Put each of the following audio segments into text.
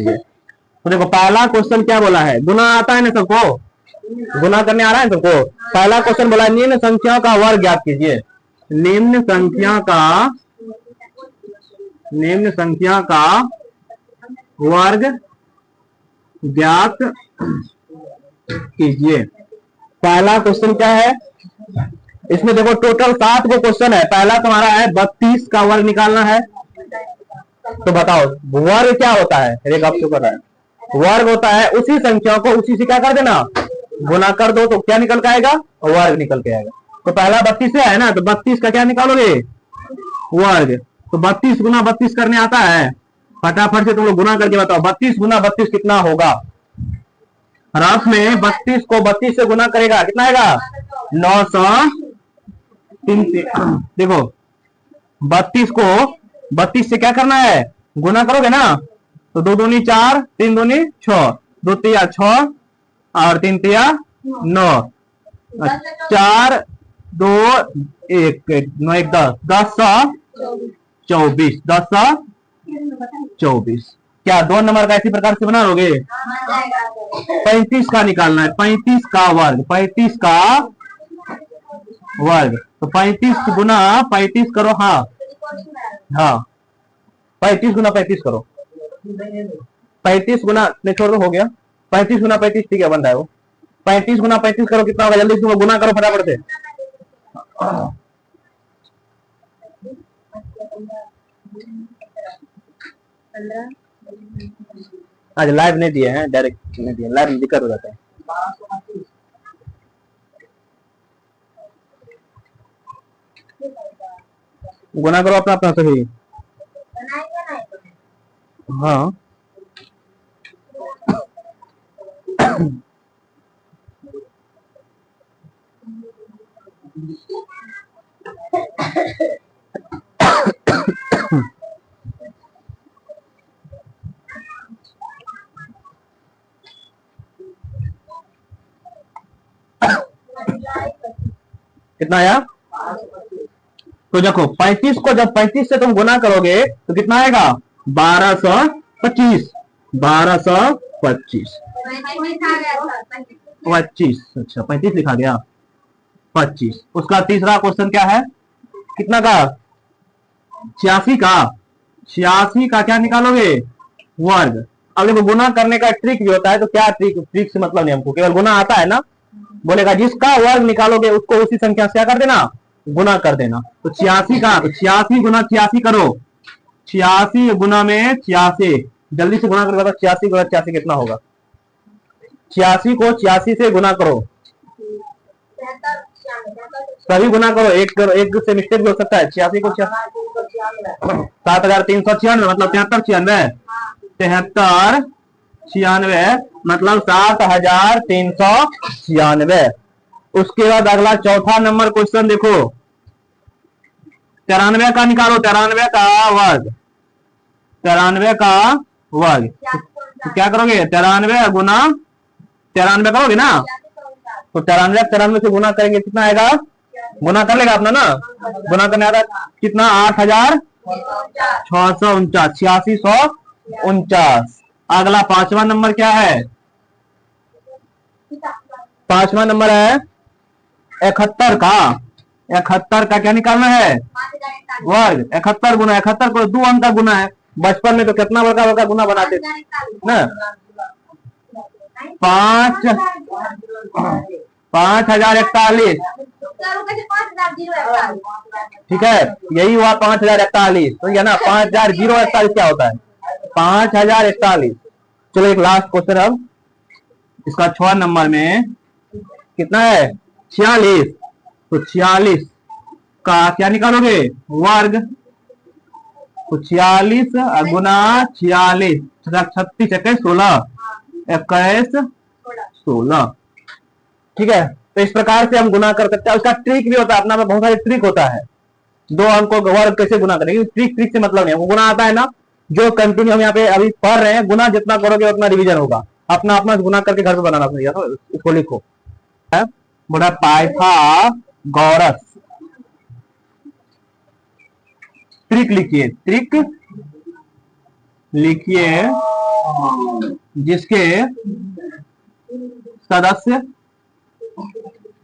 कीजिए। तो देखो पहला क्वेश्चन क्या बोला है, गुना आता है ना सबको, गुना करने आ रहा है सबको। पहला क्वेश्चन बोला है निम्न संख्या का वर्ग ज्ञात कीजिए। निम्न संख्या का वर्ग ज्ञात कीजिए। पहला क्वेश्चन क्या है, इसमें देखो टोटल 7 को क्वेश्चन है। पहला तुम्हारा है 32 का वर्ग निकालना है। तो बताओ वर्ग क्या होता है, एक आपको पता है वर्ग होता है उसी संख्या को उसी से क्या कर देना, गुना कर दो तो क्या निकल के आएगा, वर्ग निकल के आएगा। तो पहला 32 से है ना, तो 32 का क्या निकालोगे, वर्ग। तो 32 गुना 32 करने आता है, फटाफट से तुम लोग गुना करके बताओ 32 गुना 32 कितना होगा। रफ में 32 को 32 से गुना करेगा कितना आएगा, 903। देखो 32 को 32 से क्या करना है, गुना करोगे ना, तो 2 दूनी 4, 3 दूनी 6, 2 तिया 6 और 3 तिया 9, 4 2 1 9 1 10 10 24 10 24। क्या 2 नंबर का इसी प्रकार से बना लोगे। 35 का निकालना है, 35 का वर्ग, 35 का वर्ग। तो 35 गुना 35 करो, हाँ 35 गुना 35 करो, 35 गुना नहीं छोड़ दो, हो गया 35 गुना 35 ठीक है, बन रहा है वो। 35 गुना 35 करो कितना होगा, जल्दी से गुना करो फटाफट से। आज लाइव नहीं दिए हैं, डायरेक्ट नहीं दिए, लाइव में दिक्कत हो जाता है। गुना करो अपना अपना सही। हाँ कितना आया, तो देखो 35 को जब 35 से तुम गुना करोगे तो कितना आएगा, 1225, 1225 25, अच्छा 35 लिखा गया 25। उसका तीसरा क्वेश्चन क्या है, कितना का, 86 का, 86 का क्या निकालोगे, वर्ग। अब देखो गुना करने का ट्रिक भी होता है, तो क्या ट्रिक से मतलब नहीं हमको, केवल गुना आता है ना, बोलेगा जिसका वर्ग निकालोगे उसको उसी संख्या से क्या कर देना, गुना कर देना। तो 86 का, तो 86 गुना 86 करो, 86 गुना में 86, जल्दी से गुना करो, 86 गुना 86 कितना होगा। 86 को 86 से गुना करो, सभी गुना करो, एक से मिस्टेक भी हो सकता है। 86 को 7396 मतलब 7396, 7396 मतलब 7396। उसके बाद अगला चौथा नंबर क्वेश्चन देखो, 93 का निकालो, 93 का वर्ग, 93 का वर्ग। तो क्या करोगे, 93 गुना 93 करोगे ना, तो 93 से गुना करेंगे कितना आएगा, गुना कर लेगा अपना ना, गुना करने आता कितना, 8649, 8649। अगला 5वां नंबर क्या है, 5वां नंबर है 71 का, 71 का क्या निकालना है, वर्ग। 71 गुना 71 को 2 अंक का गुना है, बचपन में तो कितना बड़का बड़का गुना बनाते ना, 5041, ठीक है, यही हुआ 5041, तो ये ना 5041 क्या होता है, 5041। चलो एक लास्ट क्वेश्चन, अब इसका 6 नंबर में कितना है, 46। तो 46 का क्या निकालोगे, वर्ग। तो 46 गुना 46, 36 21 16, 21 16, ठीक है। तो इस प्रकार से हम गुना कर सकते हैं। उसका ट्रिक भी होता है, अपना में बहुत सारे ट्रिक होता है, 2 अंकों का वर्ग कैसे गुना करेंगे, ट्रिक से मतलब नहीं, गुना आता है ना, जो कंटिन्यू हम यहाँ पे अभी पढ़ रहे हैं, गुना जितना करोगे उतना रिवीजन होगा, अपना अपना गुना करके घर पे बनाना पड़ेगा। तो इसको लिखो, बोला पाइथागोरस, ट्रिक लिखिए, ट्रिक लिखिए जिसके सदस्य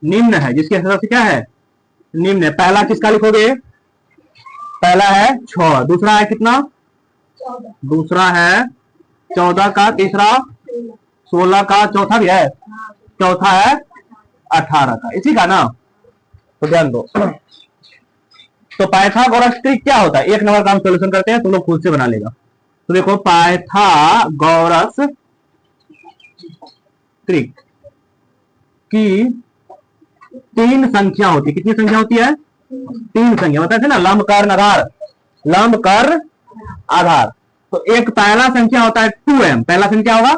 निम्न है, जिसके सदस्य क्या है, निम्न है। पहला किसका लिखोगे, पहला है 6, दूसरा है कितना, दूसरा है 14 का, तीसरा 16 का, चौथा भी है, चौथा है 18 का, इसी का ना। तो ध्यान दो, तो पाइथागोरस ट्रिक क्या होता है, एक नंबर का हम सोल्यूशन करते हैं, तुम लोग खुद से बना लेगा। तो देखो पाइथागोरस ट्रिक की 3 संख्या होती है। कितनी संख्या होती है, 3 संख्या, बताते ना, लंब कर्ण आधार, लंब कर्ण आधार। तो एक पहला संख्या होता है 2m, पहला संख्या होगा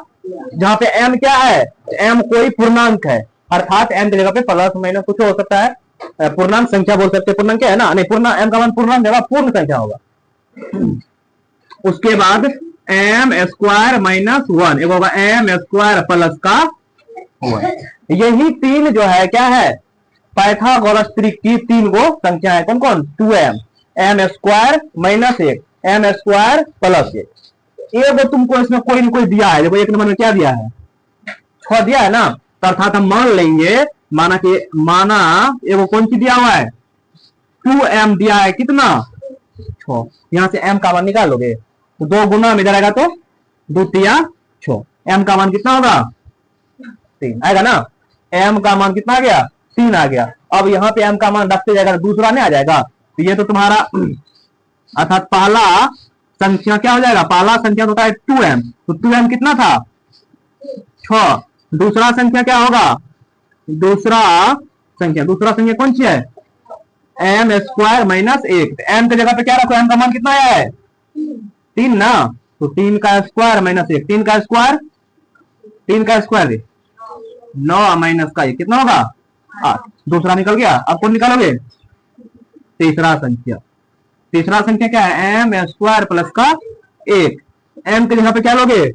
जहां पे m क्या है, m कोई पूर्णांक है, अर्थात m की जगह पे प्लस माइनस कुछ हो सकता है, पूर्णांक संख्या बोल सकते हैं, पूर्णांक क्या है ना, नहीं पूर्ण, m का मान पूर्णांक जगह पूर्ण संख्या होगा। उसके बाद m स्क्वायर माइनस 1, एक होगा m स्क्वायर प्लस का 1। यही 3 जो है क्या है, पाइथागोरस ट्रिक की 3 गो संख्या है। कौन कौन, 2m, m square minus 1, m square plus 1। एक तुमको इसमें कोई न कोई दिया है, देखो एक नंबर में क्या दिया है, 6 दिया है ना, तो अर्थात हम मान लेंगे, माना एगो कौन सी दिया हुआ है, 2m दिया है, कितना 6। यहां से m का मान निकालोगे तो 2 गुना में जाएगा तो 2 तिया 6, m का मान कितना होगा 3 आएगा ना, m का मान कितना आ गया 3 आ गया। अब यहाँ पे m का मान रखते जाएगा, दूसरा नहीं आ जाएगा, तो ये तो तुम्हारा अर्थात पहला संख्या क्या हो जाएगा, पहला संख्या होता है 2m, तो 2m कितना था 6। दूसरा संख्या क्या होगा, दूसरा संख्या कौन सी है, m स्क्वायर माइनस 1। m की जगह पे क्या रखो, m का मान कितना आया है 3 ना, तो 3 का स्क्वायर माइनस 1, 3 का स्क्वायर 9 माइनस का 1 कितना होगा 8। दूसरा निकल गया। अब कौन निकालोगे, तीसरा संख्या क्या है, m स्क्वायर प्लस का 1, m की जगह पे क्या लोगे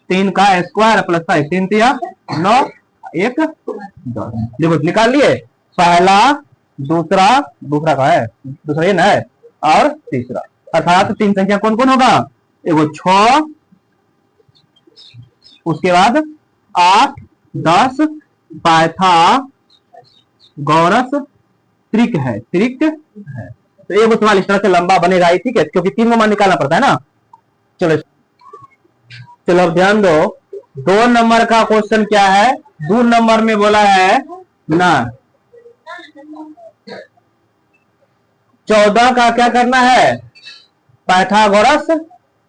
3 का स्क्वायर प्लस का 1, 3 तिया 9, 1 10। देखो निकाल लिए, पहला दूसरा का है, दूसरा ये ना है, और तीसरा, अर्थात 3 संख्या कौन कौन होगा, एगो 6, उसके बाद 8 10, पाइथागोरस ट्रिक है। तो ये सवाल इस तरह से लंबा बनेगा ही, ठीक है, क्योंकि 3 मान निकालना पड़ता है ना। चलो अब ध्यान दो, 2 नंबर का क्वेश्चन क्या है, 2 नंबर में बोला है ना 14 का क्या करना है, पाइथागोरस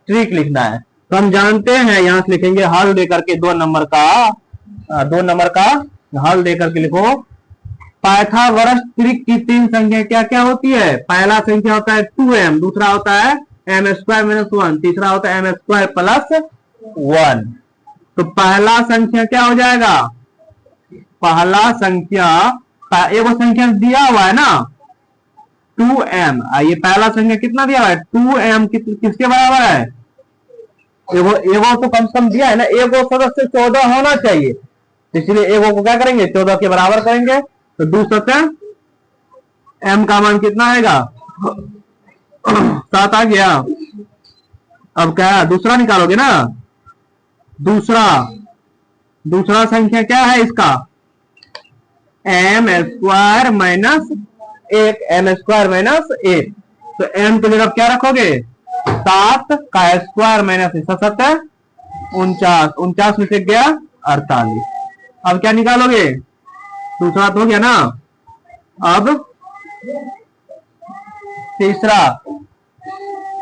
ट्रिक लिखना है। तो हम जानते हैं, यहां से लिखेंगे हल देकर के 2 नंबर का हल देकर के लिखो। पाइथागोरस ट्रिक की 3 संख्या क्या क्या होती है, पहला संख्या होता है 2m, दूसरा होता है m स्क्वायर माइनस 1, तीसरा होता है m स्क्वायर प्लस 1। तो पहला संख्या क्या हो जाएगा, पहला संख्या एगो संख्या दिया हुआ है ना 2m, ये पहला संख्या कितना दिया हुआ है 2m, किसके बराबर है, एगो तो कम से कम दिया है ना, एगो सदस्य 14 होना चाहिए, इसलिए एगो को क्या करेंगे 14 के बराबर करेंगे। तो 2 सत्तर m का मान कितना आएगा 7 आ गया। अब क्या दूसरा निकालोगे ना, दूसरा संख्या क्या है इसका, m square minus 1, m square minus 1। तो m की जगह क्या रखोगे 7 का स्क्वायर माइनस 7 49 में से गया 48। अब क्या निकालोगे, दूसरा तो हो गया ना। अब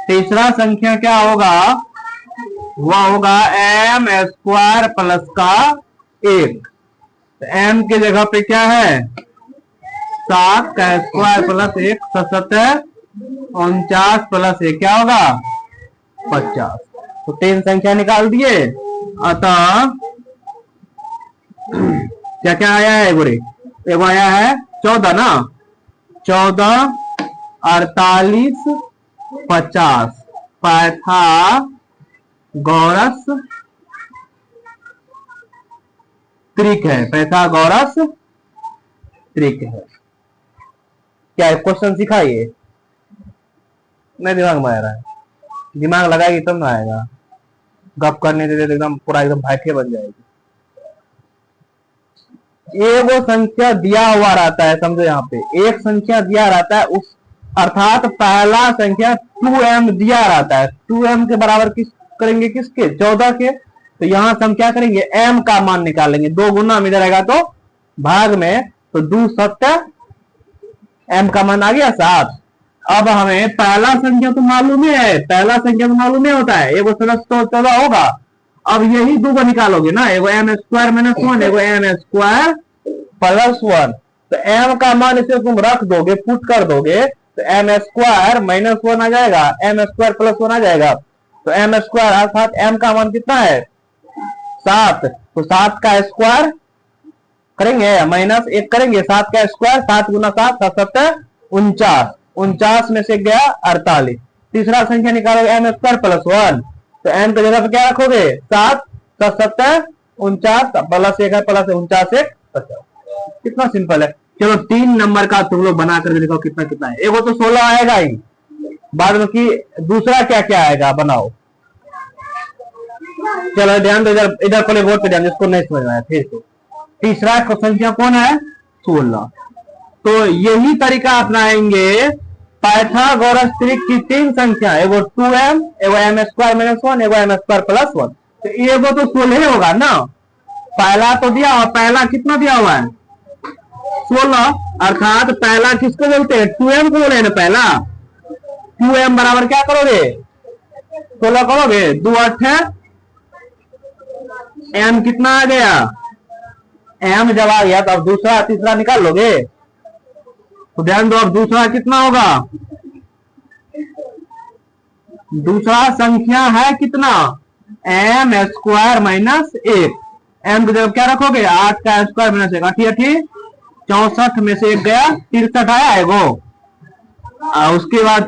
तीसरा संख्या क्या होगा, वह होगा m स्क्वायर प्लस का 1। तो m की जगह पे क्या है 7 का स्क्वायर प्लस 1, 7 49 प्लस 1 क्या होगा 50। तो 3 संख्या निकाल दिए। अतः क्या क्या आया है, एगो आया है 14 ना, 14 48 50 पाइथागोरस ट्रिक है, पाइथागोरस ट्रिक है। क्या क्वेश्चन सिखाइए, नहीं दिमाग में आ रहा है, दिमाग लगाएगी तब ना आएगा, गप करने से एकदम पूरा एकदम भाइटे बन जाएगी। एगो संख्या दिया हुआ रहता है, समझो यहाँ पे एक संख्या दिया रहता है, उस अर्थात पहला संख्या 2m दिया रहता है, 2m के बराबर किस करेंगे, किसके, 14 के। तो यहाँ से हम क्या करेंगे, m का मान निकालेंगे, 2 गुना में रहेगा तो भाग में, तो 2 7 m का मान आ गया 7। अब हमें पहला संख्या तो मालूम है, पहला संख्या तो मालूम ही होता है, एगो सदस्य तो 14 होगा। अब यही 2 को निकालोगे ना, एगो m स्क्वायर माइनस 1, एगो m स्क्वायर प्लस 1। तो m का मान इसे तुम रख दोगे, पुट कर दोगे, तो m स्क्वायर माइनस 1 आ जाएगा, m स्क्वायर प्लस 1 आ जाएगा। तो m स्क्वायर अर्थात m का मान कितना है 7, तो 7 का स्क्वायर करेंगे माइनस 1 करेंगे, 7 का स्क्वायर 7 गुना 7 7 49, 49 में से गया 48। तीसरा संख्या निकालोगे m स्क्वायर प्लस 1, तो m की जगह पे क्या रखोगे 7 7 49 प्लस 1 है, प्लस 49 1 50। कितना सिंपल है। चलो 3 नंबर का तुम लोग बना करके देखो कितना कितना है। एगो तो 16 आएगा ही, बाद में कि दूसरा क्या क्या आएगा बनाओ। चलो ध्यान दो, इधर इधर पहले बोर्ड पे ध्यान, जिसको नहीं समझ में आया फिर से। तीसरा संख्या कौन है 16। तो यही तरीका अपनाएंगे पाइथागोरस त्रिक की 3 संख्या, एगो 2m, एगो m स्क्वायर माइनस 1, एगो m स्क्वायर प्लस 1। तो एगो तो 16 होगा ना, पहला तो दिया हुआ, पहला कितना दिया हुआ है 16, अर्थात पहला किसको बोलते हैं 2m को बोले ना पहला। 2m बराबर क्या करोगे 16 करोगे, 2 8 है, m कितना आ गया, m जब आ गया तो अब दूसरा तीसरा निकाल लोगे। तो ध्यान दो, अब दूसरा कितना होगा, दूसरा संख्या है कितना m स्क्वायर माइनस 1, m की जगह क्या रखोगे 8 का स्क्वायर माइनस 1, 8 8 64 में से 1 गया 63 आया है वो। उसके बाद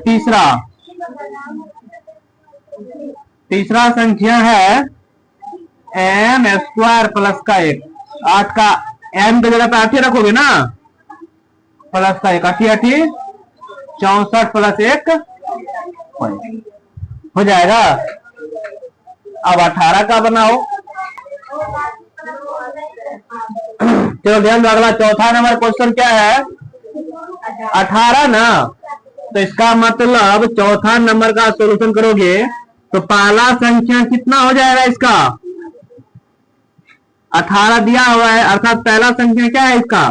तीसरा संख्या है m स्क्वायर प्लस का 1, 8 का m की जगह पे 8 रखोगे ना, प्लस का 1 8 8 64 प्लस 1 हो जाएगा। अब 18 का बनाओ। चलो ध्यान दो, अगला चौथा नंबर क्वेश्चन क्या है 18 ना। तो इसका मतलब चौथा नंबर का सॉल्यूशन करोगे तो पहला संख्या कितना हो जाएगा इसका 18 दिया हुआ है, अर्थात पहला संख्या क्या है इसका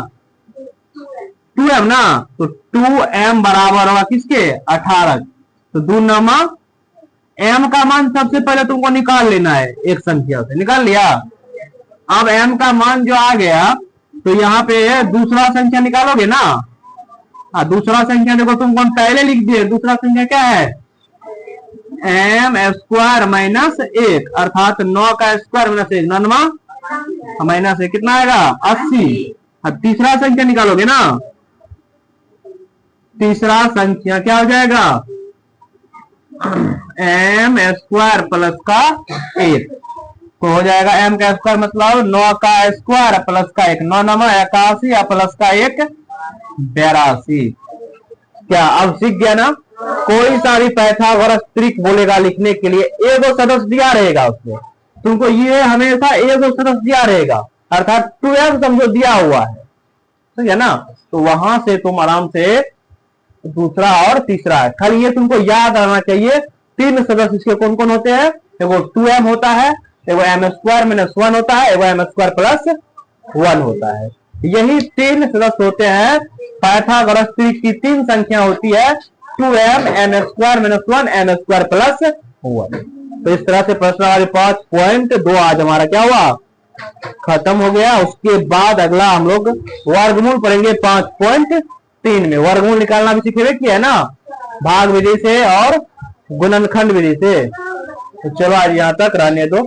2m ना। तो 2m बराबर होगा किसके 18। तो 2 नमा m का मान सबसे पहले तुमको निकाल लेना है, एक संख्या से निकाल लिया। अब m का मान जो आ गया तो यहाँ पे दूसरा संख्या निकालोगे ना। हाँ, दूसरा संख्या देखो तुमको पहले लिख दिए, दूसरा संख्या क्या है m स्क्वायर माइनस 1, अर्थात 9 का स्क्वायर माइनस 1, 9 माइनस 1 कितना आएगा 80। अब तीसरा संख्या निकालोगे ना, तीसरा संख्या क्या हो जाएगा m स्क्वायर प्लस का 1, तो हो जाएगा m का स्क्वायर मतलब 9 का स्क्वायर प्लस का 1, 9 9 81 या प्लस का 1 82। क्या अब सीख गया ना। कोई सा भी पाइथागोरस त्रिक बोलेगा लिखने के लिए एगो सदस्य दिया रहेगा, उसमें तुमको ये हमेशा एगो सदस्य दिया रहेगा, अर्थात 2m समझो दिया हुआ है, ठीक है ना। तो वहां से तुम आराम से दूसरा और तीसरा है, खाली ये तुमको याद रहना चाहिए 3 सदस्य इसके कौन कौन होते हैं, एगो 2m होता है, एगो m स्क्वायर माइनस 1 होता है, एगो m स्क्वायर प्लस 1 होता है। यही 3 सदस्य होते हैं। पाइथागोरस त्रिक की 3 संख्या होती है 2m, m square minus 1, m square plus 1। तो इस तरह से प्रश्नावली 5.2 आज हमारा क्या हुआ खत्म हो गया। उसके बाद अगला हम लोग वर्गमूल पढ़ेंगे 5.3 में। वर्गमूल निकालना भी सीखे किया है ना, भाग विधि से और गुणनखंड विधि से। तो चलो आज यहाँ तक रहने दो।